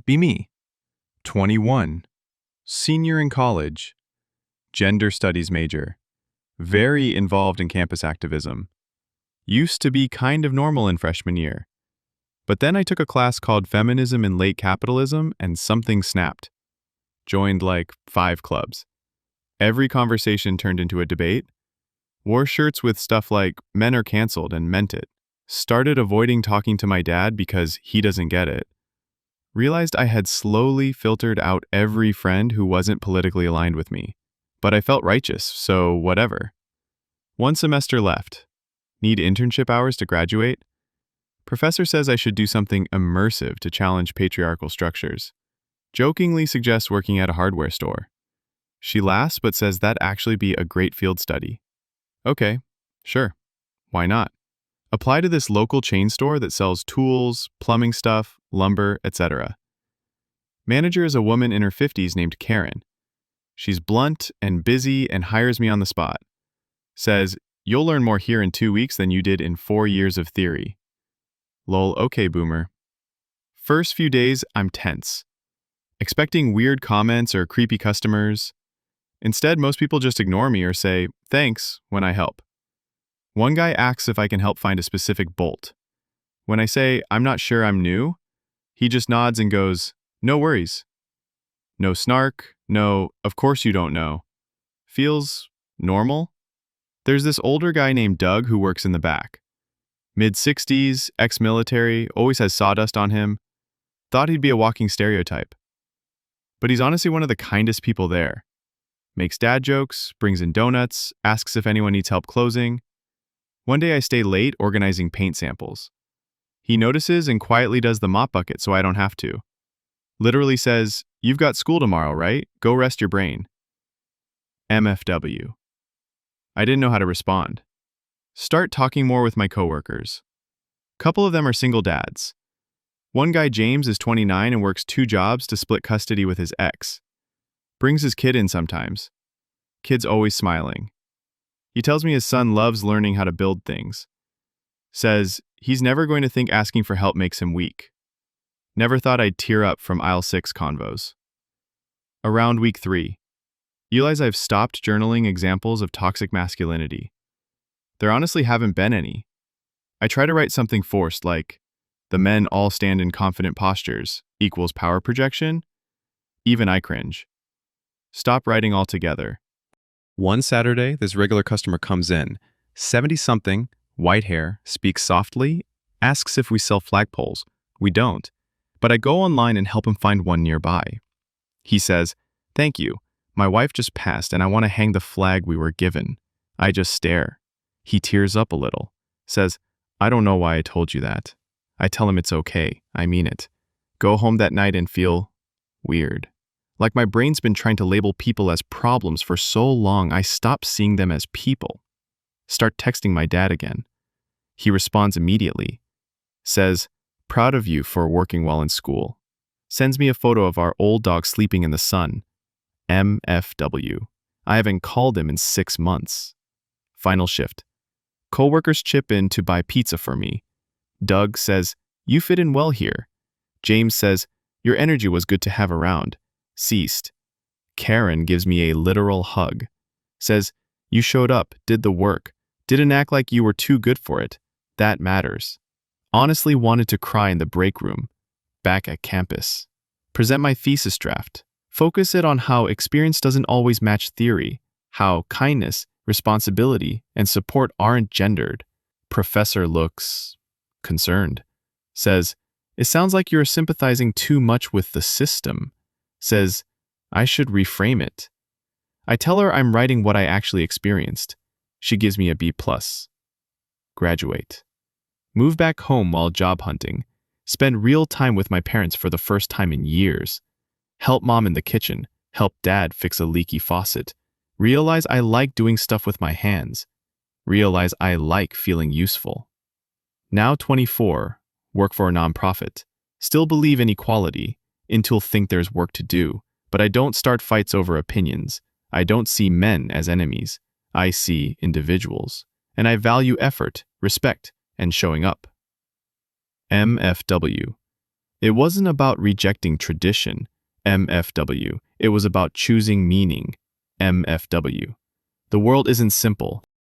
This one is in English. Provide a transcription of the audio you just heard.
Be me. 21. Senior in college. Gender studies major. Very involved in campus activism. Used to be kind of normal in freshman year. But then I took a class called Feminism in Late Capitalism and something snapped. Joined like 5 clubs. Every conversation turned into a debate. Wore shirts with stuff like men are canceled and meant it. Started avoiding talking to my dad because he doesn't get it. Realized I had slowly filtered out every friend who wasn't politically aligned with me. But I felt righteous, so whatever. 1 semester left. Need internship hours to graduate? Professor says I should do something immersive to challenge patriarchal structures. Jokingly suggests working at a hardware store. She laughs but says that'd actually be a great field study. Okay, sure. Why not? Apply to this local chain store that sells tools, plumbing stuff, lumber, etc. Manager is a woman in her 50s named Karen. She's blunt and busy and hires me on the spot. Says, you'll learn more here in 2 weeks than you did in 4 years of theory. Lol, okay, boomer. First few days, I'm tense. Expecting weird comments or creepy customers. Instead, most people just ignore me or say, thanks, when I help. One guy asks if I can help find a specific bolt. When I say, I'm not sure, I'm new, he just nods and goes, no worries. No snark, no, of course you don't know. Feels normal. There's this older guy named Doug who works in the back. Mid-60s, ex-military, always has sawdust on him. Thought he'd be a walking stereotype. But he's honestly one of the kindest people there. Makes dad jokes, brings in donuts, asks if anyone needs help closing. One day I stay late organizing paint samples. He notices and quietly does the mop bucket so I don't have to. Literally says, you've got school tomorrow, right? Go rest your brain. MFW. I didn't know how to respond. Start talking more with my coworkers. Couple of them are single dads. One guy, James, is 29 and works 2 jobs to split custody with his ex. Brings his kid in sometimes. Kid's always smiling. He tells me his son loves learning how to build things. Says he's never going to think asking for help makes him weak. Never thought I'd tear up from aisle 6 convos. Around week 3. Realize I've stopped journaling examples of toxic masculinity. There honestly haven't been any. I try to write something forced like, the men all stand in confident postures equals power projection. Even I cringe. Stop writing altogether. One Saturday, this regular customer comes in, 70-something, white hair, speaks softly, asks if we sell flagpoles. We don't, but I go online and help him find one nearby. He says, thank you. My wife just passed and I want to hang the flag we were given. I just stare. He tears up a little, says, I don't know why I told you that. I tell him it's okay, I mean it. Go home that night and feel weird. Like my brain's been trying to label people as problems for so long I stopped seeing them as people. Start texting my dad again. He responds immediately. Says, proud of you for working while in school. Sends me a photo of our old dog sleeping in the sun. MFW. I haven't called him in 6 months. Final shift. Coworkers chip in to buy pizza for me. Doug says, you fit in well here. James says, your energy was good to have around. Ceased. Karen gives me a literal hug. Says, you showed up, did the work, didn't act like you were too good for it. That matters. Honestly wanted to cry in the break room. Back at campus. Present my thesis draft. Focus it on how experience doesn't always match theory, how kindness, responsibility, and support aren't gendered. Professor looks concerned. Says, it sounds like you're sympathizing too much with the system. Says, I should reframe it. I tell her I'm writing what I actually experienced. She gives me a B+. Graduate. Move back home while job hunting. Spend real time with my parents for the first time in years. Help mom in the kitchen. Help dad fix a leaky faucet. Realize I like doing stuff with my hands. Realize I like feeling useful. Now 24, work for a nonprofit. Still believe in equality, until think there's work to do, but I don't start fights over opinions. I don't see men as enemies. I see individuals. And I value effort, respect, and showing up. MFW. It wasn't about rejecting tradition, MFW. It was about choosing meaning, MFW. The world isn't simple.